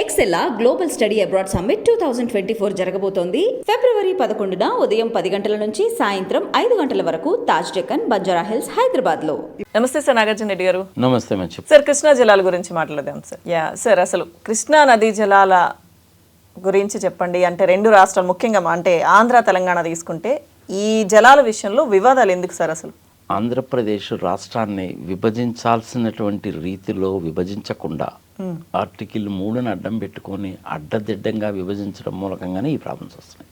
ఎక్సెల్లా global study abroad summit 2024 జరగబోతోంది. ఫిబ్రవరి 11న ఉదయం 10 గంటల నుంచి సాయంత్రం 5 గంటల వరకు తాజ్ డెక్కన్, బంజారా హిల్స్, హైదరాబాద్ లో. నమస్తే సార్ నాగార్జున రెడ్డి గారు. నమస్తే మంచి సార్, కృష్ణా జలాల గురించి మాట్లాడదాం సార్. సార్, అసలు కృష్ణా నదీ జలాల గురించి చెప్పండి. అంటే రెండు రాష్ట్రాలు, ముఖ్యంగా అంటే ఆంధ్ర తెలంగాణ తీసుకుంటే ఈ జలాల విషయంలో వివాదాలు ఎందుకు సార్? అసలు ఆంధ్రప్రదేశ్ రాష్ట్రాన్ని విభజించాల్సినటువంటి రీతిలో విభజించకుండా ఆర్టికల్ 3ని అడ్డం పెట్టుకొని అడ్డదిడ్డంగా విభజించడం మూలకంగానే ఈ ప్రాబ్లమ్స్ వస్తున్నాయి.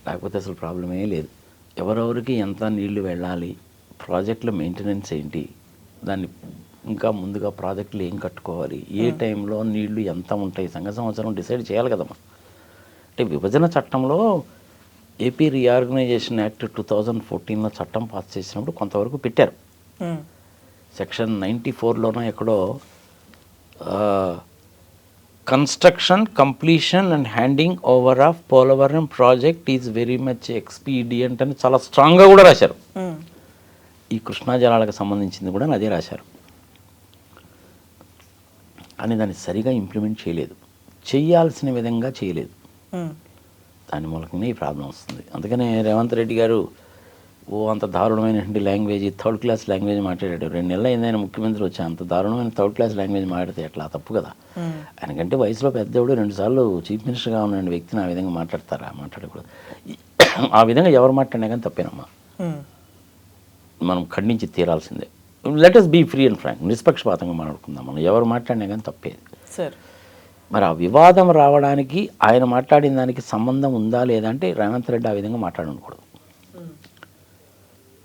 లేకపోతే అసలు ప్రాబ్లమే లేదు. ఎవరెవరికి ఎంత నీళ్లు వెళ్ళాలి, ప్రాజెక్టుల మెయింటెనెన్స్ ఏంటి, దాన్ని ఇంకా ముందుగా ప్రాజెక్టులు ఏం కట్టుకోవాలి, ఏ టైంలో నీళ్లు ఎంత ఉంటాయి, సంవత్సరం డిసైడ్ చేయాలి కదమ్మా. అంటే విభజన చట్టంలో ఏపీ రీఆర్గనైజేషన్ యాక్ట్ 2014లో చట్టం పాస్ చేసినప్పుడు కొంతవరకు పెట్టారు. సెక్షన్ 94లోనో ఎక్కడో construction, completion and handing over of Polavaram project is very much expedient అని చాలా స్ట్రాంగ్గా కూడా రాశారు. ఈ కృష్ణా జలాలకు సంబంధించింది కూడా అదే రాశారు. కానీ దాన్ని సరిగా ఇంప్లిమెంట్ చేయలేదు, చేయాల్సిన విధంగా చేయలేదు. దాని మూలకంగా ఈ ప్రాబ్లం వస్తుంది. అందుకనే రేవంత్ రెడ్డి గారు అంత దారుణమైనటువంటి లాంగ్వేజ్, థర్డ్ క్లాస్ లాంగ్వేజ్ మాట్లాడాడు. 2 నెలలు అయింది ఆయన ముఖ్యమంత్రి వచ్చి, అంత దారుణమైన థర్డ్ క్లాస్ లాంగ్వేజ్ మాట్లాడితే ఎట్లా? తప్పు కదా. ఆయనకంటే వయసులో పెద్దవాడు, 2 సార్లు చీఫ్ మినిస్టర్గా ఉన్న వ్యక్తిని ఆ విధంగా మాట్లాడతారా? మాట్లాడకూడదు. ఆ విధంగా ఎవరు మాట్లాడినా కానీ తప్పేనమ్మా, మనం ఖండించి తీరాల్సిందే. Let us be free and frank, నిష్పక్షపాతంగా మాట్లాడుకుందాం. మనం ఎవరు మాట్లాడినా కానీ తప్పేది. మరి ఆ వివాదం రావడానికి ఆయన మాట్లాడిన దానికి సంబంధం ఉందా లేదా అంటే రేవంత్ రెడ్డి ఆ విధంగా మాట్లాడకూడదు.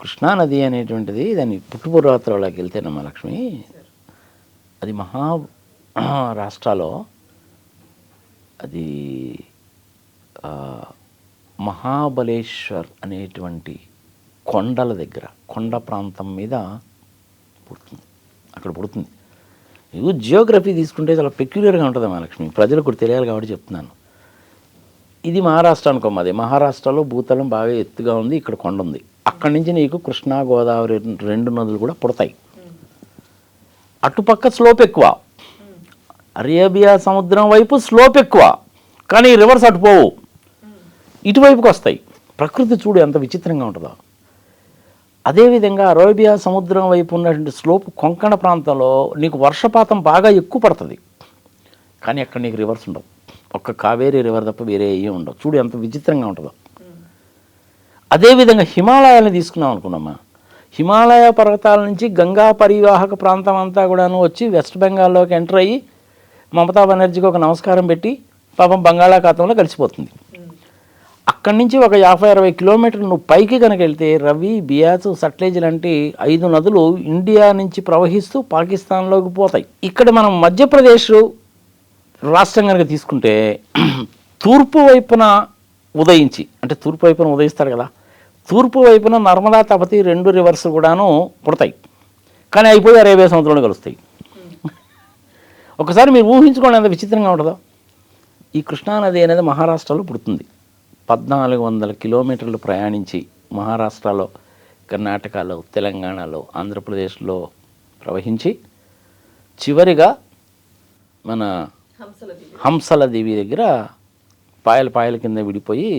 కృష్ణానది అనేటువంటిది దాని పుట్టుపూర్వోత్తరాల్లోకి వెళ్తేనమ్మా లక్ష్మి, అది రాష్ట్రాలో అది మహాబలేశ్వర్ అనేటువంటి కొండల దగ్గర, కొండ ప్రాంతం మీద పుడుతుంది. అక్కడ పుడుతుంది. ఇది జియోగ్రఫీ తీసుకుంటే చాలా పెక్యులర్గా ఉంటుంది మహాలక్ష్మి, ప్రజలకు తెలియాలి కాబట్టి చెప్తున్నాను. ఇది మహారాష్ట్ర అనుకోమది. మహారాష్ట్రలో భూతలం బాగా ఎత్తుగా ఉంది, ఇక్కడ కొండ ఉంది. అక్కడి నుంచి నీకు కృష్ణా, గోదావరి 2 నదులు కూడా పుడతాయి. అటుపక్క స్లోప్ ఎక్కువ, అరేబియా సముద్రం వైపు స్లోప్ ఎక్కువ, కానీ రివర్స్ అటు పోవు, ఇటువైపుకి వస్తాయి. ప్రకృతి చూడు ఎంత విచిత్రంగా ఉంటుందో. అదేవిధంగా అరేబియా సముద్రం వైపు ఉన్నటువంటి స్లోప్ కొంకణ ప్రాంతంలో నీకు వర్షపాతం బాగా ఎక్కువ పడుతుంది, కానీ అక్కడ నీకు రివర్స్ ఉండవు. ఒక్క కావేరీ రివర్ తప్ప వేరే ఏం ఉండవు. చూడు ఎంత విచిత్రంగా ఉంటుందో. అదేవిధంగా హిమాలయాలను తీసుకున్నాం అనుకున్నామా, హిమాలయ పర్వతాల నుంచి గంగా పరివాహక ప్రాంతం అంతా కూడాను వచ్చి వెస్ట్ బెంగాల్లోకి ఎంటర్ అయ్యి మమతా బెనర్జీకి ఒక నమస్కారం పెట్టి పాపం బంగాళాఖాతంలో కలిసిపోతుంది. అక్కడి నుంచి ఒక 50-60 కిలోమీటర్లు నువ్వు పైకి కనుక వెళ్తే రవి, బియాస్, సట్లెజ్ లాంటి 5 నదులు ఇండియా నుంచి ప్రవహిస్తూ పాకిస్తాన్లోకి పోతాయి. ఇక్కడ మనం మధ్యప్రదేశ్ రాష్ట్రం కనుక తీసుకుంటే తూర్పు వైపున ఉదయించి, అంటే తూర్పు వైపున ఉదయిస్తారు కదా, తూర్పు వైపున నర్మదా, తపతి 2 రివర్స్ కూడాను పుడతాయి, కానీ అయిపోయి అరేబియా సముద్రంలో కలుస్తాయి. ఒకసారి మీరు ఊహించుకోండి ఎంత విచిత్రంగా ఉంటుందో. ఈ కృష్ణానది అనేది మహారాష్ట్రలో పుడుతుంది. 1400 కిలోమీటర్లు ప్రయాణించి మహారాష్ట్రలో, కర్ణాటకలో, తెలంగాణలో, ఆంధ్రప్రదేశ్లో ప్రవహించి చివరిగా మన హంసల దేవి దగ్గర పాయల కింద విడిపోయి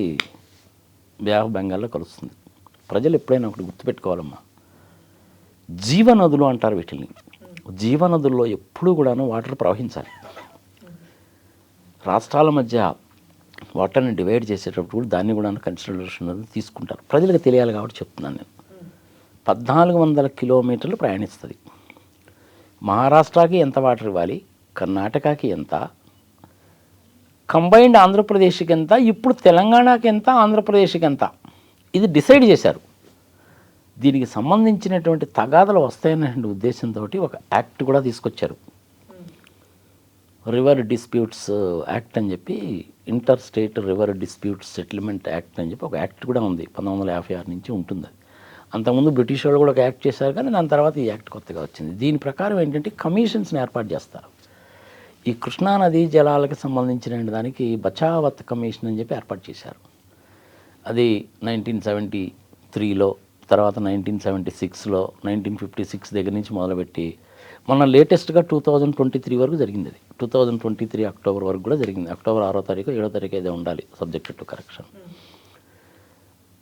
బే ఆఫ్ బెంగాల్లో కలుస్తుంది. ప్రజలు ఎప్పుడైనా ఒకటి గుర్తుపెట్టుకోవాలమ్మా, జీవనదులు అంటారు వీటిని. జీవనదుల్లో ఎప్పుడూ కూడాను వాటర్ ప్రవహించాలి. రాష్ట్రాల మధ్య వాటర్ని డివైడ్ చేసేటప్పుడు దాన్ని కూడా కన్సిడరేషన్ తీసుకుంటారు. ప్రజలకు తెలియాలి కాబట్టి చెప్తున్నాను నేను. 1400 కిలోమీటర్లు ప్రయాణిస్తుంది. మహారాష్ట్రకి ఎంత వాటర్ ఇవ్వాలి, కర్ణాటకకి ఎంత, కంబైన్డ్ ఆంధ్రప్రదేశ్కి ఎంత, ఇప్పుడు తెలంగాణకి ఎంత, ఆంధ్రప్రదేశ్కి ఎంత, ఇది డిసైడ్ చేశారు. దీనికి సంబంధించినటువంటి తగాదలు వస్తాయనే ఉద్దేశంతో ఒక యాక్ట్ కూడా తీసుకొచ్చారు. రివర్ డిస్ప్యూట్స్ యాక్ట్ అని చెప్పి, inter state river disputes settlement act అని చెప్పి ఒక యాక్ట్ కూడా ఉంది. 1956 నుంచి ఉంటుంది. అంతకుముందు బ్రిటిష్ వాళ్ళు కూడా ఒక యాక్ట్ చేశారు, కానీ దాని తర్వాత ఈ యాక్ట్ కొత్తగా వచ్చింది. దీని ప్రకారం ఏంటంటే కమిషన్స్ని ఏర్పాటు చేస్తారు. ఈ కృష్ణానదీ జలాలకు సంబంధించిన దానికి బచావత్ కమిషన్ అని చెప్పి ఏర్పాటు చేశారు. అది 1973లో, తర్వాత 1976లో, 1956 దగ్గర నుంచి మొదలుపెట్టి మొన్న లేటెస్ట్గా 2023 వరకు జరిగింది. అది 2023 అక్టోబర్ వరకు కూడా జరిగింది. అక్టోబర్ 6వ తారీఖు 7వ తారీఖు ఏదో ఉండాలి, సబ్జెక్ట్ టు కరెక్షన్.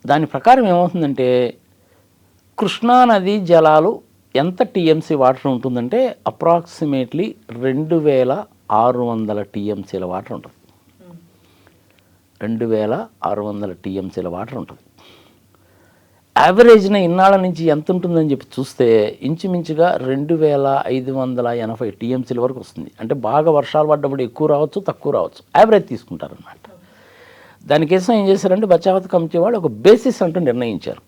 దాని ప్రకారం ఏమవుతుందంటే కృష్ణా నదీ జలాలు ఎంత టీఎంసీ వాటర్ ఉంటుందంటే అప్రాక్సిమేట్లీ 2600 టీఎంసీల వాటర్ ఉంటుంది. 2600 టీఎంసీల వాటర్ ఉంటుంది. యావరేజ్న ఇన్నాళ్ళ నుంచి ఎంత ఉంటుందని చెప్పి చూస్తే ఇంచుమించుగా 2580 టీఎంసీల వరకు వస్తుంది. అంటే బాగా వర్షాలు పడ్డప్పుడు ఎక్కువ రావచ్చు, తక్కువ రావచ్చు, యావరేజ్ తీసుకుంటారనమాట. దానికోసం ఏం చేశారంటే బచావత్ కమిటీ వాళ్ళు ఒక బేసిస్ అంటూ నిర్ణయించారు.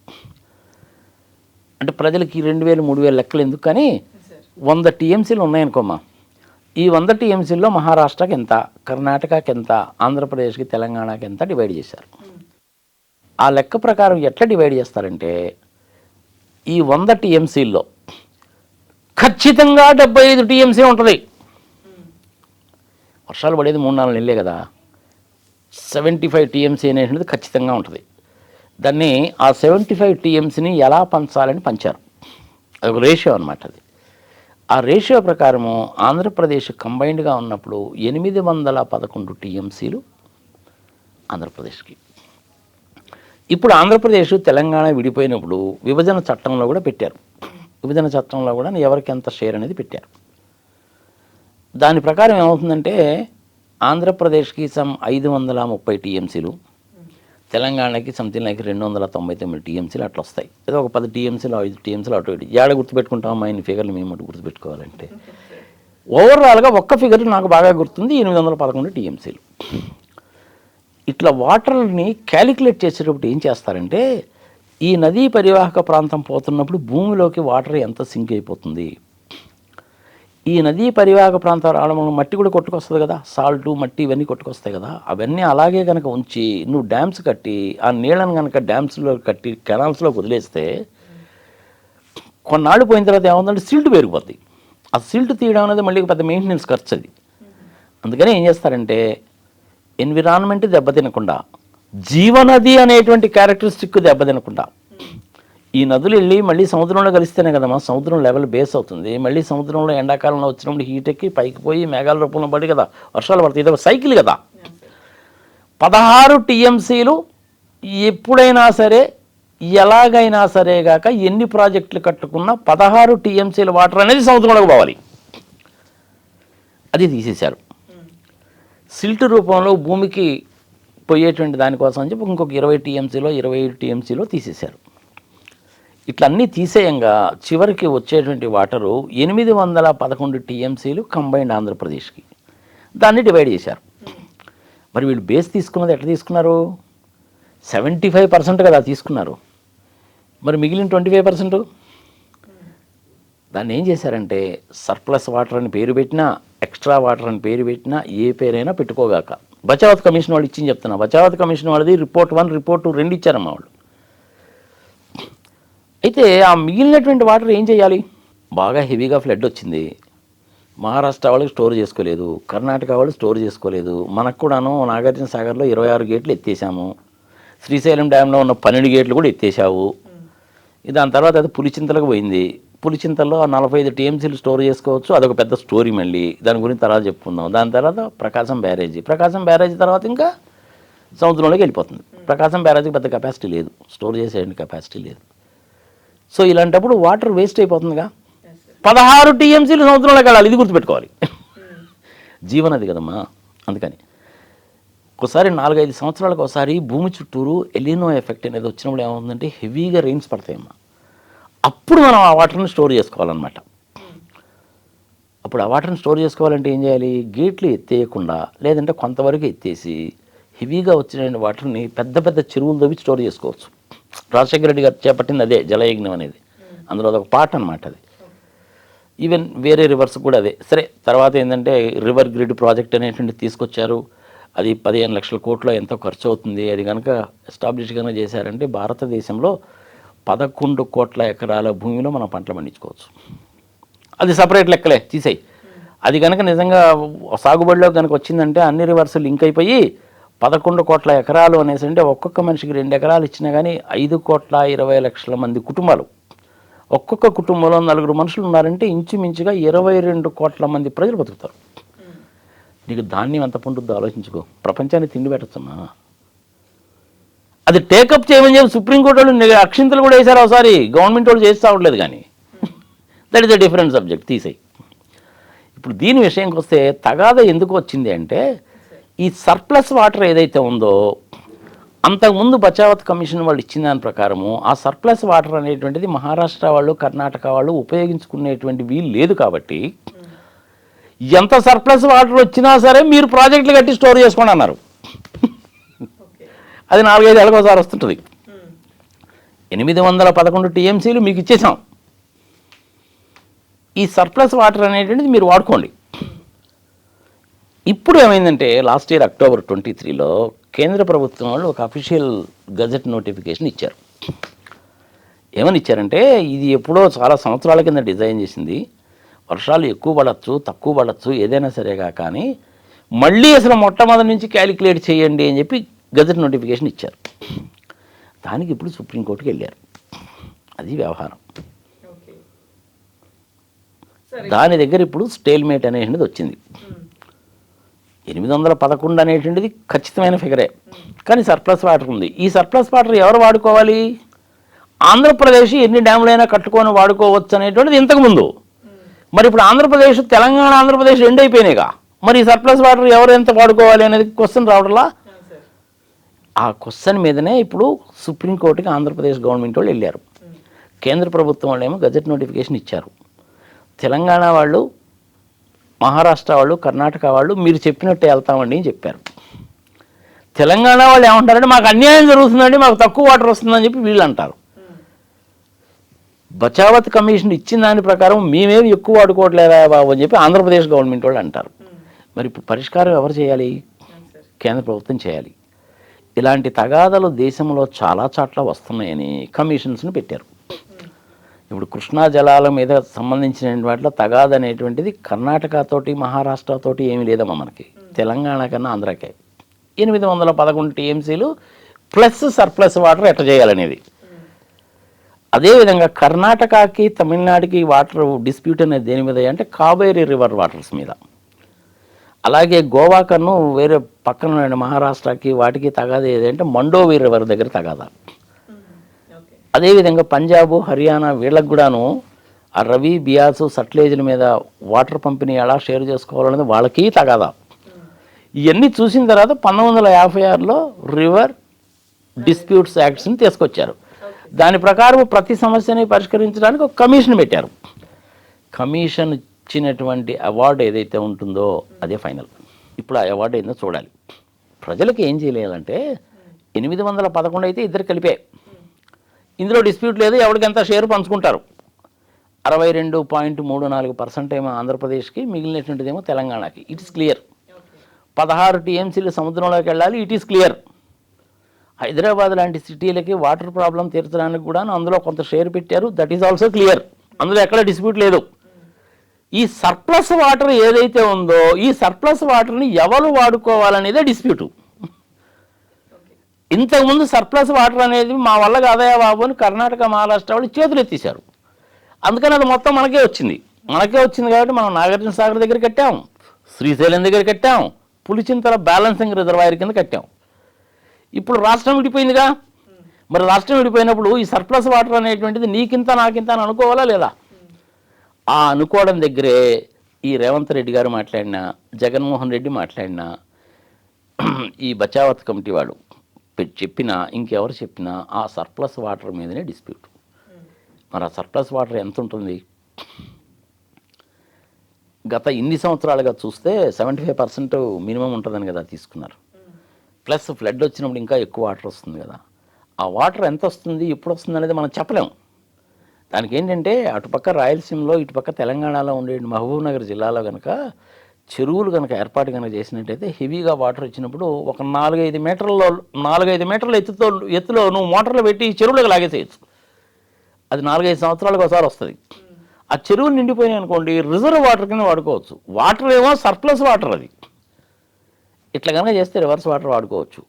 అంటే ప్రజలకి 2000, 3000 లెక్కలు ఎందుకు, కానీ 100 టీఎంసీలు ఉన్నాయనుకోమా, ఈ 100 టీఎంసీల్లో మహారాష్ట్రకి ఎంత, కర్ణాటకకి ఎంత, ఆంధ్రప్రదేశ్కి, తెలంగాణకి ఎంత డివైడ్ చేశారు. ఆ లెక్క ప్రకారం ఎట్లా డివైడ్ చేస్తారంటే ఈ 100 టీఎంసీల్లో ఖచ్చితంగా 75 టీఎంసీ ఉంటుంది. వర్షాలు పడేది 3-4 నెలలే కదా, 75 టీఎంసీ అనేటువంటిది ఖచ్చితంగా ఉంటుంది. దాన్ని ఆ 75 టీఎంసీని ఎలా పంచాలని పంచారు. అదొక రేషియో అనమాట. అది ఆ రేషియో ప్రకారము ఆంధ్రప్రదేశ్ కంబైన్డ్గా ఉన్నప్పుడు 811 టీఎంసీలు ఆంధ్రప్రదేశ్కి. ఇప్పుడు ఆంధ్రప్రదేశ్ తెలంగాణ విడిపోయినప్పుడు విభజన చట్టంలో కూడా పెట్టారు. విభజన చట్టంలో కూడా ఎవరికి ఎంత షేర్ అనేది పెట్టారు. దాని ప్రకారం ఏమవుతుందంటే ఆంధ్రప్రదేశ్కి 530 టీఎంసీలు, తెలంగాణకి సంథింగ్ లైక్ 299 టీఎంసీలు అట్లా వస్తాయి. ఏదో ఒక 10 టీఎంసీలు, 5 టీఎంసీలు అటు ఇటు ఏడ గుర్తుపెట్టుకుంటాం. మా ఇన్ని ఫిగర్లు మేము గుర్తుపెట్టుకోవాలంటే ఓవరాల్గా ఒక్క ఫిగర్ నాకు బాగా గుర్తుంది, 811 టీఎంసీలు. ఇట్లా వాటర్ని క్యాలిక్యులేట్ చేసేటప్పుడు ఏం చేస్తారంటే ఈ నదీ పరివాహక ప్రాంతం పోతున్నప్పుడు భూమిలోకి వాటర్ ఎంత సింక్ అయిపోతుంది, ఈ నదీ పరివాహక ప్రాంతం రావడం వల్ల మట్టి కూడా కొట్టుకొస్తుంది కదా, సాల్టు మట్టి ఇవన్నీ కొట్టుకొస్తాయి కదా, అవన్నీ అలాగే కనుక ఉంచి నువ్వు డ్యామ్స్ కట్టి ఆ నీళ్ళని కనుక డ్యామ్స్లో కట్టి కెనాల్స్లో వదిలేస్తే కొన్నాళ్ళు పోయిన తర్వాత ఏమవుతుందంటే సిల్ట్ పెరిగిపోద్ది. ఆ సిల్ట్ తీయడం అనేది మళ్ళీ పెద్ద మెయింటెనెన్స్ ఖర్చు అది. అందుకని ఏం చేస్తారంటే ఎన్విరాన్మెంట్ దెబ్బతినకుండా, జీవనది అనేటువంటి క్యారెక్టరిస్టిక్ దెబ్బతినకుండా, ఈ నదులు వెళ్ళి మళ్ళీ సముద్రంలో కలిస్తేనే కదమ్మా సముద్రం లెవెల్ బేస్ అవుతుంది. మళ్ళీ సముద్రంలో ఎండాకాలంలో వచ్చినప్పుడు హీట్ ఎక్కి పైకి పోయి మేఘాల రూపంలో పడి కదా వర్షాలు పడతాయి. ఇది సైకిల్ కదా. 16 టీఎంసీలు ఎప్పుడైనా సరే ఎలాగైనా సరే గాక ఎన్ని ప్రాజెక్టులు కట్టుకున్నా 16 టీఎంసీల వాటర్ అనేది సముద్రంలోకి పోవాలి. అది తీసేశారు. సిల్ట్ రూపంలో భూమికి పోయేటువంటి దానికోసం అని చెప్పి ఇంకొక 20 టీఎంసీలో 25 టీఎంసీలో తీసేశారు. ఇట్లా అన్నీ తీసేయంగా చివరికి వచ్చేటువంటి వాటరు 811 టీఎంసీలు కంబైన్డ్ ఆంధ్రప్రదేశ్కి. దాన్ని డివైడ్ చేశారు. మరి వీళ్ళు బేస్ తీసుకున్నది ఎట్లా తీసుకున్నారు? 75% కదా తీసుకున్నారు. మరి మిగిలిన 25% దాన్ని ఏం చేశారంటే సర్ప్లస్ వాటర్ అని పేరు పెట్టినా, ఎక్స్ట్రా వాటర్ అని పేరు పెట్టినా, ఏ పేరైనా పెట్టుకోగాక. బచావత్ కమిషన్ వాళ్ళు ఇచ్చింది చెప్తున్నా. బచావత్ కమిషన్ వాళ్ళది రిపోర్ట్ 1, రిపోర్ట్ 2 రెండు ఇచ్చారమ్మా వాళ్ళు. అయితే ఆ మిగిలినటువంటి వాటర్ ఏం చేయాలి? బాగా హెవీగా ఫ్లడ్ వచ్చింది, మహారాష్ట్ర వాళ్ళు స్టోర్ చేసుకోలేదు, కర్ణాటక వాళ్ళు స్టోర్ చేసుకోలేదు. మనకు కూడాను నాగార్జున సాగర్లో 26 గేట్లు ఎత్తేసాము, శ్రీశైలం డ్యాంలో ఉన్న 12 గేట్లు కూడా ఎత్తేసావు. దాని తర్వాత అది పులిచింతలకు పోయింది. పులిచింతల్లో 45 టీఎంసీలు స్టోర్ చేసుకోవచ్చు, అదొక పెద్ద స్టోరీ. మళ్ళీ దాని గురించి తర్వాత చెప్పుకుందాం. దాని తర్వాత ప్రకాశం బ్యారేజీ తర్వాత ఇంకా సముద్రంలోకి వెళ్ళిపోతుంది. ప్రకాశం బ్యారేజీకి పెద్ద కెపాసిటీ లేదు, స్టోర్ చేసే కెపాసిటీ లేదు. సో ఇలాంటప్పుడు వాటర్ వేస్ట్ అయిపోతుందిగా. 16 టీఎంసీలు సముద్రంలోకి వెళ్ళాలి, ఇది గుర్తుపెట్టుకోవాలి. జీవనది కదమ్మా. అందుకని ఒకసారి 4-5 సంవత్సరాలకు ఒకసారి భూమి చుట్టూరు ఎలినో ఎఫెక్ట్ అనేది వచ్చినప్పుడు ఏమవుతుందంటే హెవీగా రెయిన్స్ పడతాయమ్మా. అప్పుడు మనం ఆ వాటర్ని స్టోర్ చేసుకోవాలన్నమాట. అప్పుడు ఆ వాటర్ని స్టోర్ చేసుకోవాలంటే ఏం చేయాలి? గేట్లు ఎత్తేయకుండా, లేదంటే కొంతవరకు ఎత్తేసి హెవీగా వచ్చిన వాటర్ని పెద్ద పెద్ద చెరువులు తవ్వి స్టోర్ చేసుకోవచ్చు. రాజశేఖర రెడ్డి గారు చేపట్టింది అదే జలయజ్ఞం అనేది. అందులో అదొక పార్ట్ అనమాట. అది ఈవెన్ వేరే రివర్స్ కూడా అదే. సరే, తర్వాత ఏంటంటే రివర్ గ్రిడ్ ప్రాజెక్ట్ అనేటువంటి తీసుకొచ్చారు. అది 15 లక్షల కోట్ల ఎంతో ఖర్చు అవుతుంది. అది కనుక ఎస్టాబ్లిష్ కనుక చేశారంటే భారతదేశంలో 11 కోట్ల ఎకరాల భూమిలో మనం పంటలు పండించుకోవచ్చు. అది సపరేట్ లెక్కలే, తీసేయి. అది కనుక నిజంగా సాగుబడిలో కనుక వచ్చిందంటే అన్ని రివర్స్ లింక్ అయిపోయి 11 కోట్ల ఎకరాలు అనేసి అంటే ఒక్కొక్క మనిషికి 2 ఎకరాలు ఇచ్చినా కానీ 5,20,00,000 మంది కుటుంబాలు ఒక్కొక్క కుటుంబంలో 4 మనుషులు ఉన్నారంటే ఇంచుమించుగా 22 కోట్ల మంది ప్రజలు బతుకుతారు. నీకు ధాన్యం ఎంత పండుద్దో ఆలోచించుకో. ప్రపంచాన్ని తిండి పెట్టచ్చమ్మా. అది టేకప్ చేయమని చెప్పి సుప్రీంకోర్టు వాళ్ళు అక్షింతలు కూడా వేశారు ఒకసారి. గవర్నమెంట్ వాళ్ళు చేస్తూ ఉండలేదు. కానీ that is a different subject, తీసేయి. ఇప్పుడు దీని విషయంకి వస్తే తగాద ఎందుకు వచ్చింది అంటే, ఈ సర్ప్లస్ వాటర్ ఏదైతే ఉందో అంతకుముందు బచావత్ కమిషన్ వాళ్ళు ఇచ్చిన దాని ప్రకారము ఆ సర్ప్లస్ వాటర్ అనేటువంటిది మహారాష్ట్ర వాళ్ళు, కర్ణాటక వాళ్ళు ఉపయోగించుకునేటువంటి వీలు లేదు. కాబట్టి ఎంత సర్ప్లస్ వాటర్ వచ్చినా సరే మీరు ప్రాజెక్టులు కట్టి స్టోర్ చేసుకోండి అన్నారు. అది 4-5 ఏళ్ళకి ఒకసారి వస్తుంటుంది. 811 టీఎంసీలు మీకు ఇచ్చేసాం. ఈ సర్ప్లస్ వాటర్ అనేటువంటిది మీరు వాడుకోండి. ఇప్పుడు ఏమైందంటే లాస్ట్ ఇయర్ October 23లో కేంద్ర ప్రభుత్వం వాళ్ళు ఒక అఫీషియల్ గజెట్ నోటిఫికేషన్ ఇచ్చారు. ఏమని ఇచ్చారంటే, ఇది ఎప్పుడో చాలా సంవత్సరాల కింద డిజైన్ చేసింది, వర్షాలు ఎక్కువ పడవచ్చు తక్కువ పడవచ్చు ఏదైనా సరేగా, కానీ మళ్ళీ అసలు మొట్టమొదటి నుంచి క్యాలిక్యులేట్ చేయండి అని చెప్పి గజెట్ నోటిఫికేషన్ ఇచ్చారు. దానికి ఇప్పుడు సుప్రీంకోర్టుకి వెళ్ళారు. అది వ్యవహారం. దాని దగ్గర ఇప్పుడు స్టేల్మేట్ అనేటువంటిది వచ్చింది. 811 అనేటువంటిది ఖచ్చితమైన ఫిగరే, కానీ సర్ప్లస్ వాటర్ ఉంది. ఈ సర్ప్లస్ వాటర్ ఎవరు వాడుకోవాలి? ఆంధ్రప్రదేశ్ ఎన్ని డ్యాములైనా కట్టుకొని వాడుకోవచ్చు అనేటువంటిది ఇంతకుముందు. మరి ఇప్పుడు ఆంధ్రప్రదేశ్, తెలంగాణ, ఆంధ్రప్రదేశ్ రెండు అయిపోయినాయిగా. మరి ఈ సర్ప్లస్ వాటర్ ఎవరు ఎంత వాడుకోవాలి అనేది క్వశ్చన్ రావడంలా. ఆ క్వశ్చన్ మీదనే ఇప్పుడు సుప్రీంకోర్టుకి ఆంధ్రప్రదేశ్ గవర్నమెంట్ వాళ్ళు వెళ్ళారు. కేంద్ర ప్రభుత్వం వాళ్ళు ఏమో గజెట్ నోటిఫికేషన్ ఇచ్చారు. తెలంగాణ వాళ్ళు, మహారాష్ట్ర వాళ్ళు, కర్ణాటక వాళ్ళు మీరు చెప్పినట్టే వెళ్తామండి అని చెప్పారు. తెలంగాణ వాళ్ళు ఏమంటారంటే మాకు అన్యాయం జరుగుతుందండి, మాకు తక్కువ వాటర్ వస్తుందని చెప్పి వీళ్ళు అంటారు. బచావత్ కమిషన్ ఇచ్చిన దాని ప్రకారం మేమేమి ఎక్కువ వాడుకోవట్లేదా బాబు అని చెప్పి ఆంధ్రప్రదేశ్ గవర్నమెంట్ వాళ్ళు అంటారు. మరి ఇప్పుడు పరిష్కారం ఎవరు చేయాలి? కేంద్ర ప్రభుత్వం చేయాలి. ఇలాంటి తగాదాలు దేశంలో చాలా చోట్ల వస్తున్నాయని కమిషన్స్ని పెట్టారు. ఇప్పుడు కృష్ణా జలాల మీద సంబంధించిన వాటిలో తగాద అనేటువంటిది కర్ణాటకతోటి, మహారాష్ట్రతోటి ఏమీ లేదమ్మా మనకి. తెలంగాణ కన్నా ఆంధ్రాకే 811 టీఎంసీలు ప్లస్ సర్ప్లస్ వాటర్ ఎట్ట చేయాలనేది. అదేవిధంగా కర్ణాటకకి, తమిళనాడుకి వాటర్ డిస్ప్యూట్ అనేది దేని మీద అంటే కావేరీ రివర్ వాటర్స్ మీద. అలాగే గోవా కన్ను వేరే పక్కన మహారాష్ట్రకి వాటికి తగాదా ఏదంటే మండోవి రివర్ దగ్గర తగాదా. అదేవిధంగా పంజాబ్, హర్యానా వీళ్ళకి కూడాను ఆ రవి, బియాసు, సట్లేజీల మీద వాటర్ పంపిణీ ఎలా షేర్ చేసుకోవాలనేది వాళ్ళకి తగాదా. ఇవన్నీ చూసిన తర్వాత 1956లో రివర్ డిస్ప్యూట్స్ యాక్ట్స్ని తీసుకొచ్చారు. దాని ప్రకారం ప్రతి సమస్యని పరిష్కరించడానికి ఒక కమిషన్ పెట్టారు. కమిషన్ ఇచ్చినటువంటి అవార్డు ఏదైతే ఉంటుందో అదే ఫైనల్. ఇప్పుడు ఆ అవార్డు ఏందో చూడాలి. ప్రజలకు ఏం చేయలేదంటే 811 అయితే ఇద్దరు కలిపే, ఇందులో డిస్ప్యూట్ లేదు, ఎవరికి ఎంత షేర్ పంచుకుంటారు. 62.34% ఏమో ఆంధ్రప్రదేశ్కి, మిగిలినటువంటిదేమో తెలంగాణకి. It is clear. 16 టీఎంసీలు సముద్రంలోకి వెళ్ళాలి. It is clear. హైదరాబాద్ లాంటి సిటీలకి వాటర్ ప్రాబ్లం తీర్చడానికి కూడా అందులో కొంత షేర్ పెట్టారు. That is also clear. అందులో ఎక్కడ డిస్ప్యూట్ లేదు. ఈ సర్ప్లస్ వాటర్ ఏదైతే ఉందో ఈ సర్ప్లస్ వాటర్ని ఎవరు వాడుకోవాలనేదే డిస్ప్యూటు. ఇంతకుముందు సర్ప్లస్ వాటర్ అనేది మా వల్ల కాదయా బాబు అని కర్ణాటక, మహారాష్ట్ర వాళ్ళు చేతులు ఎత్తేసారు. అందుకని అది మొత్తం మనకే వచ్చింది కాబట్టి మనం నాగార్జున సాగర్ దగ్గర కట్టాం, శ్రీశైలం దగ్గర కట్టాం, పులిచింతల బ్యాలెన్సింగ్ రిజర్వాయర్ కింద కట్టాం. ఇప్పుడు రాష్ట్రం విడిపోయిందిగా. మరి రాష్ట్రం విడిపోయినప్పుడు ఈ సర్ప్లస్ వాటర్ అనేటువంటిది నీకింత నాకింత అని అనుకోవాలా లేదా? ఆ అనుకోవడం దగ్గరే ఈ రేవంత్ రెడ్డి గారు మాట్లాడినా, జగన్మోహన్ రెడ్డి మాట్లాడినా, ఈ బచావత్ కమిటీ వాడు చెప్పినా, ఇంకెవరు చెప్పినా ఆ సర్ప్లస్ వాటర్ మీదనే డిస్ప్యూట్. మరి ఆ సర్ప్లస్ వాటర్ ఎంత ఉంటుంది? గత ఇన్ని సంవత్సరాలుగా చూస్తే 75% మినిమం ఉంటుందని కదా తీసుకున్నారు. ప్లస్ ఫ్లడ్ వచ్చినప్పుడు ఇంకా ఎక్కువ వాటర్ వస్తుంది కదా. ఆ వాటర్ ఎంత వస్తుంది, ఎప్పుడు వస్తుంది అనేది మనం చెప్పలేము. దానికి ఏంటంటే అటుపక్క రాయలసీమలో, ఇటుపక్క తెలంగాణలో ఉండే మహబూబ్ నగర్ జిల్లాలో కనుక చెరువులు కనుక ఏర్పాటు కనుక చేసినట్టయితే హెవీగా వాటర్ వచ్చినప్పుడు ఒక 4-5 మీటర్ల ఎత్తులో నువ్వు మోటార్లు పెట్టి చెరువులకు లాగేసేయచ్చు. అది 4-5 సంవత్సరాలకు ఒకసారి వస్తుంది. ఆ చెరువులు నిండిపోయినాయి అనుకోండి, రిజర్వ్ వాటర్ కింద వాడుకోవచ్చు. వాటర్ ఏమో సర్ప్లస్ వాటర్. అది ఇట్లా కనుక చేస్తే రివర్స్ వాటర్ వాడుకోవచ్చు.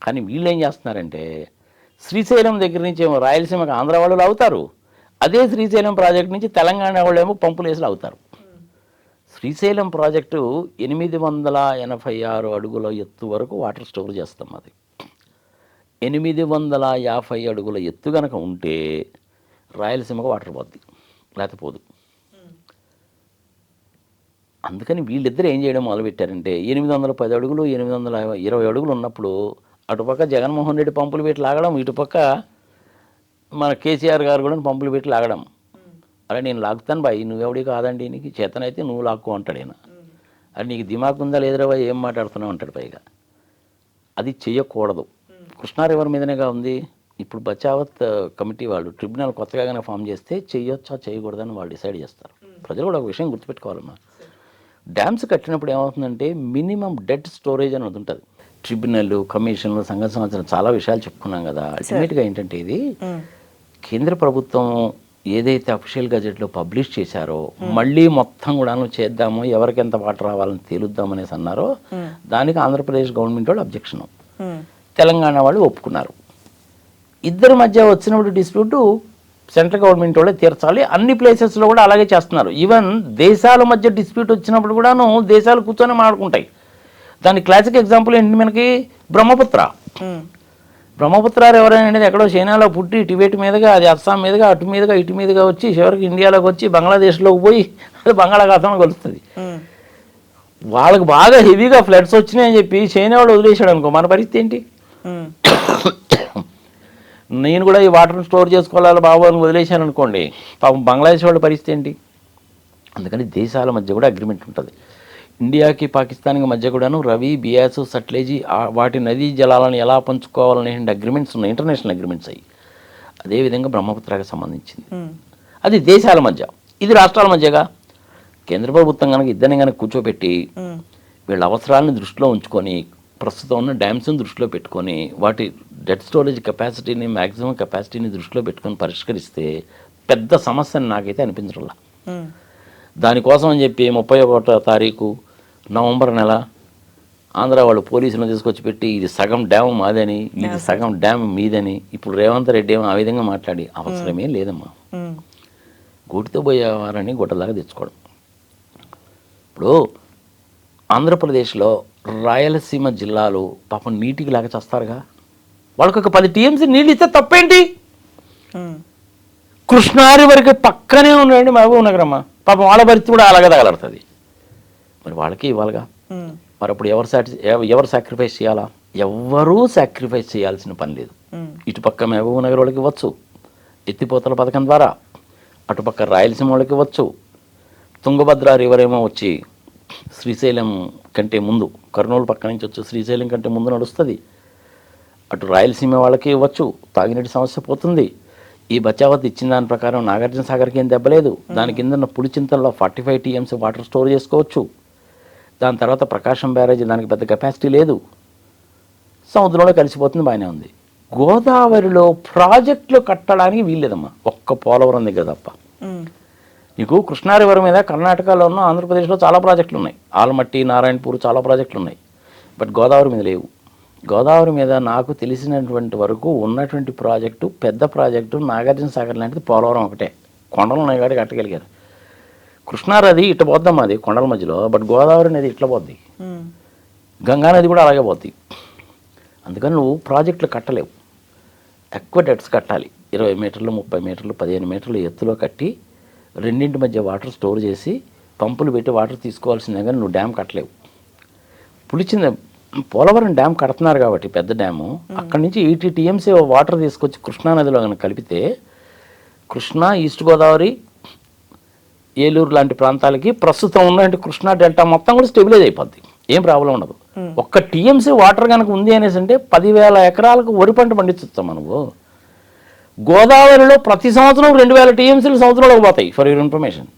కానీ వీళ్ళు ఏం చేస్తున్నారంటే శ్రీశైలం దగ్గర నుంచి ఏమో రాయలసీమకు ఆంధ్ర వాళ్ళు లాగుతారు, అదే శ్రీశైలం ప్రాజెక్ట్ నుంచి తెలంగాణ వాళ్ళేమో పంపులు వేసి అవుతారు. శ్రీశైలం ప్రాజెక్టు 886 అడుగుల ఎత్తు వరకు వాటర్ స్టోర్ చేస్తాం. అది 850 అడుగుల ఎత్తు కనుక ఉంటే రాయలసీమకు వాటర్ పోద్ది, లేకపోదు. అందుకని వీళ్ళిద్దరు ఏం చేయడం మొదలుపెట్టారంటే 810 అడుగులు 820 అడుగులు ఉన్నప్పుడు అటుపక్క జగన్మోహన్ రెడ్డి పంపులు పెట్టి లాగడం, ఇటుపక్క మన కేసీఆర్ గారు కూడా పంపులు పెట్టి లాగడం. అరే నేను లాగుతాను బాయ్, నువ్వెవడి కాదండి, నీకు చేతనైతే నువ్వు లాక్కో అంటాడు ఆయన. అది నీకు దిమాగ్ ఉందా లేదురా బాయ్, ఏం మాట్లాడుతున్నావు అంటాడు పైగా. అది చెయ్యకూడదు. కృష్ణా రివర్ మీదనేగా ఉంది. ఇప్పుడు బచావత్ కమిటీ వాళ్ళు ట్రిబ్యునల్ కొత్తగానే ఫామ్ చేస్తే చెయ్యొచ్చా చేయకూడదని వాళ్ళు డిసైడ్ చేస్తారు. ప్రజలు కూడా ఒక విషయం గుర్తుపెట్టుకోవాలమ్మా, డ్యామ్స్ కట్టినప్పుడు ఏమవుతుందంటే మినిమం డెడ్ స్టోరేజ్ అనేది ఉంటుంది. ట్రిబ్యునల్, కమిషన్లు, సంఘ సంవత్సరం చాలా విషయాలు చెప్పుకున్నాం కదా. అల్టిమేట్గా ఏంటంటే ఇది కేంద్ర ప్రభుత్వం ఏదైతే అఫీషియల్ గజెట్లో పబ్లిష్ చేశారో మళ్ళీ మొత్తం కూడా చేద్దాము, ఎవరికి ఎంత వాటర్ రావాలని తేలుద్దాం అనేసి అన్నారో దానికి ఆంధ్రప్రదేశ్ గవర్నమెంట్ వాళ్ళు అబ్జెక్షన్, తెలంగాణ వాళ్ళు ఒప్పుకున్నారు. ఇద్దరి మధ్య వచ్చినప్పుడు డిస్ప్యూట్ సెంట్రల్ గవర్నమెంట్ వాళ్ళే తీర్చాలి. అన్ని ప్లేసెస్లో కూడా అలాగే చేస్తున్నారు. ఈవెన్ దేశాల మధ్య డిస్ప్యూట్ వచ్చినప్పుడు కూడాను దేశాలు కూర్చొని మాట్లాడుకుంటాయి. దానికి క్లాసిక్ ఎగ్జాంపుల్ ఏంటి మనకి, బ్రహ్మపుత్ర. బ్రహ్మపుత్ర ఎవరైనా అనేది ఎక్కడో చైనాలో పుట్టి టిబెట్ మీదుగా, అది అస్సాం మీదుగా, అటు మీదుగా ఇటు మీదుగా వచ్చి చివరికి ఇండియాలోకి వచ్చి బంగ్లాదేశ్లోకి పోయి అది బంగాళాఖాతంలో కలుస్తుంది. వాళ్ళకి బాగా హెవీగా ఫ్లడ్స్ వచ్చినాయని చెప్పి చైనా వాళ్ళు వదిలేసాడు అనుకో, మన పరిస్థితి ఏంటి? నేను కూడా ఈ వాటర్ని స్టోర్ చేసుకోవాలి బాబు అని వదిలేశాను అనుకోండి, పాపం బంగ్లాదేశ్ వాళ్ళ పరిస్థితి ఏంటి? అందుకని దేశాల మధ్య కూడా అగ్రిమెంట్ ఉంటుంది. ఇండియాకి పాకిస్తాన్కి మధ్య కూడాను రవి, బియాస్, సట్లేజీ వాటి నదీ జలాలను ఎలా పంచుకోవాలనే అగ్రిమెంట్స్ ఉన్నాయి, ఇంటర్నేషనల్ అగ్రిమెంట్స్ అయ్యి. అదేవిధంగా బ్రహ్మపుత్రకి సంబంధించింది. అది దేశాల మధ్య, ఇది రాష్ట్రాల మధ్యగా. కేంద్ర ప్రభుత్వం కనుక ఇద్దరిని కనుక కూర్చోబెట్టి వీళ్ళ అవసరాలను దృష్టిలో ఉంచుకొని ప్రస్తుతం ఉన్న డ్యామ్స్ని దృష్టిలో పెట్టుకొని వాటి డెడ్ స్టోరేజ్ కెపాసిటీని, మ్యాక్సిమం కెపాసిటీని దృష్టిలో పెట్టుకొని పరిష్కరిస్తే పెద్ద సమస్యని నాకైతే అనిపించడంలా. దానికోసం అని చెప్పి 31వ తారీఖు నవంబర్ నెల ఆంధ్ర వాళ్ళు పోలీసులను తీసుకొచ్చి పెట్టి ఇది సగం డ్యామ్ మాదని, ఇది సగం డ్యామ్ మీదని, ఇప్పుడు రేవంత్ రెడ్డి ఏమో ఆ విధంగా మాట్లాడి అవసరమే లేదమ్మా. గూటితో పోయేవారని గుట్టలాగా తెచ్చుకోవడం. ఇప్పుడు ఆంధ్రప్రదేశ్లో రాయలసీమ జిల్లాలు పాపం నీటికి లాగా చేస్తారుగా, వాళ్ళకి ఒక 10 టీఎంసీ నీళ్ళు ఇస్తే తప్పేంటి? కృష్ణారి వరకు పక్కనే ఉన్నాయండి మహబూబ్ నగర్ అమ్మ, పాపం వాళ్ళ పరిస్థితి కూడా అలాగే తగలడుతుంది. మరి వాళ్ళకి ఇవ్వాలిగా. మరి అప్పుడు ఎవరు సాక్రిఫైస్ చేయాలా? ఎవ్వరూ సాక్రిఫైస్ చేయాల్సిన పని లేదు. ఇటుపక్క మహబూబ్ నగర్ వాళ్ళకి ఇవ్వచ్చు ఎత్తిపోతల పథకం ద్వారా, అటుపక్క రాయలసీమ వాళ్ళకి ఇవ్వచ్చు. తుంగభద్ర రివర్ ఏమో వచ్చి శ్రీశైలం కంటే ముందు, కర్నూలు పక్క నుంచి వచ్చి శ్రీశైలం కంటే ముందు నడుస్తుంది. అటు రాయలసీమ వాళ్ళకి ఇవ్వచ్చు, తాగినట్టు సమస్య పోతుంది. ఈ బచావత్ ఇచ్చిన దాని ప్రకారం నాగార్జున సాగర్కి ఏం దెబ్బలేదు. దాని కింద పులిచింతల్లో 45 టీఎంసీ వాటర్ స్టోర్ చేసుకోవచ్చు. దాని తర్వాత ప్రకాశం బ్యారేజ్, దానికి పెద్ద కెపాసిటీ లేదు, సముద్రంలో కలిసిపోతుంది, బాగానే ఉంది. గోదావరిలో ప్రాజెక్టులు కట్టడానికి వీల్లేదమ్మా, ఒక్క పోలవరం దగ్గర తప్ప. నీకు కృష్ణా రివర్ మీద కర్ణాటకలోనూ ఆంధ్రప్రదేశ్లో చాలా ప్రాజెక్టులు ఉన్నాయి, ఆల్మట్టి, నారాయణపూర్ చాలా ప్రాజెక్టులు ఉన్నాయి. బట్ గోదావరి మీద లేవు. గోదావరి మీద నాకు తెలిసినటువంటి వరకు ఉన్నటువంటి ప్రాజెక్టు, పెద్ద ప్రాజెక్టు నాగార్జున సాగర్ లాంటిది పోలవరం ఒకటే. కొండలు ఉన్నాయి కాబట్టి కట్టగలిగారు. కృష్ణానది ఇట్లా పోద్దాం, అది కొండల మధ్యలో. బట్ గోదావరి నది ఇట్లా పోద్ది, గంగా నది కూడా అలాగే పోద్ది. అందుకని నువ్వు ప్రాజెక్టులు కట్టలేవు, తక్కువ డెట్స్ కట్టాలి. 20 మీటర్లు, 30 మీటర్లు, 15 మీటర్లు ఎత్తులో కట్టి రెండింటి మధ్య వాటర్ స్టోర్ చేసి పంపులు పెట్టి వాటర్ తీసుకోవాల్సిందే, కానీ నువ్వు డ్యామ్ కట్టలేవు. పులిచింది పోలవరం డ్యామ్ కడుతున్నారు కాబట్టి పెద్ద డ్యాము, అక్కడి నుంచి 80 టీఎంసీ వాటర్ తీసుకొచ్చి కృష్ణానదిలో కనుక కలిపితే కృష్ణా, ఈస్ట్ గోదావరి, ఏలూరు లాంటి ప్రాంతాలకి ప్రస్తుతం ఉన్నటువంటి కృష్ణా డెల్టా మొత్తం కూడా స్టెబిలైజ్ అయిపోద్ది, ఏం ప్రాబ్లం ఉండదు. ఒక్క టీఎంసీ వాటర్ కనుక ఉంది అనేసి అంటే 10,000 ఎకరాలకు వరి పంట పండించుతాం మనము. గోదావరిలో ప్రతి సంవత్సరం 2,000 టీఎంసీలు సంవత్సరంలోకి పోతాయి, ఫర్ యువర్ ఇన్ఫర్మేషన్.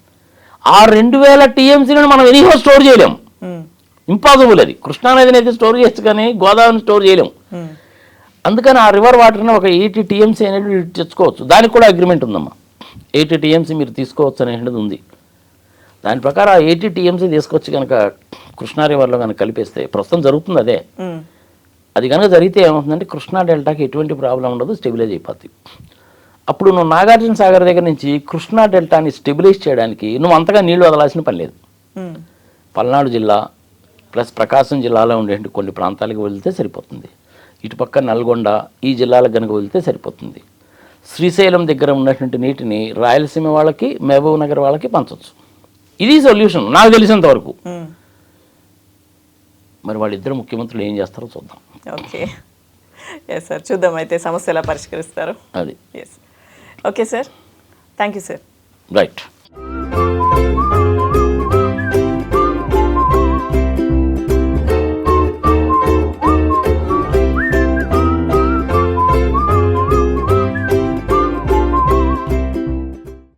ఆ 2,000 టీఎంసీలను మనం ఎనీహో స్టోర్ చేయలేం, ఇంపాసిబుల్. అది కృష్ణానదిని అయితే స్టోర్ చేయొచ్చు కానీ గోదావరిని స్టోర్ చేయలేం. అందుకని ఆ రివర్ వాటర్ని ఒక 80 టీఎంసీ అనేది తెచ్చుకోవచ్చు. దానికి కూడా అగ్రిమెంట్ ఉందమ్మా, 80 టీఎంసీ మీరు తీసుకోవచ్చు అనేది ఉంది. దాని ప్రకారం ఆ 80 టీఎంసీ తీసుకొచ్చి కనుక కృష్ణా రివర్లో కనుక కలిపేస్తే, ప్రస్తుతం జరుగుతుంది అదే. అది కనుక జరిగితే ఏమవుతుందంటే కృష్ణా డెల్టాకి ఎటువంటి ప్రాబ్లం ఉండదు, స్టెబిలైజ్ అయిపోద్ది. అప్పుడు నువ్వు నాగార్జున సాగర్ దగ్గర నుంచి కృష్ణా డెల్టాని స్టెబిలైజ్ చేయడానికి నువ్వు అంతగా నీళ్లు వదలాల్సిన పని లేదు. పల్నాడు జిల్లా ప్లస్ ప్రకాశం జిల్లాలో ఉండే కొన్ని ప్రాంతాలకు వెళ్తే సరిపోతుంది. ఇటుపక్క నల్గొండ ఈ జిల్లాలకు కనుక వెళ్తే సరిపోతుంది. శ్రీశైలం దగ్గర ఉన్నటువంటి నీటిని రాయలసీమ వాళ్ళకి మహబూబ్ నగర్ వాళ్ళకి పంచవచ్చు. ఇది సొల్యూషన్ నాకు తెలిసినంత వరకు. మరి వాళ్ళిద్దరు ముఖ్యమంత్రులు ఏం చేస్తారో చూద్దాం. ఓకే, ఎస్ సార్, చూద్దాం అయితే సమస్య ఎలా పరిష్కరిస్తారు. అది yes, okay sir, thank you sir. Right.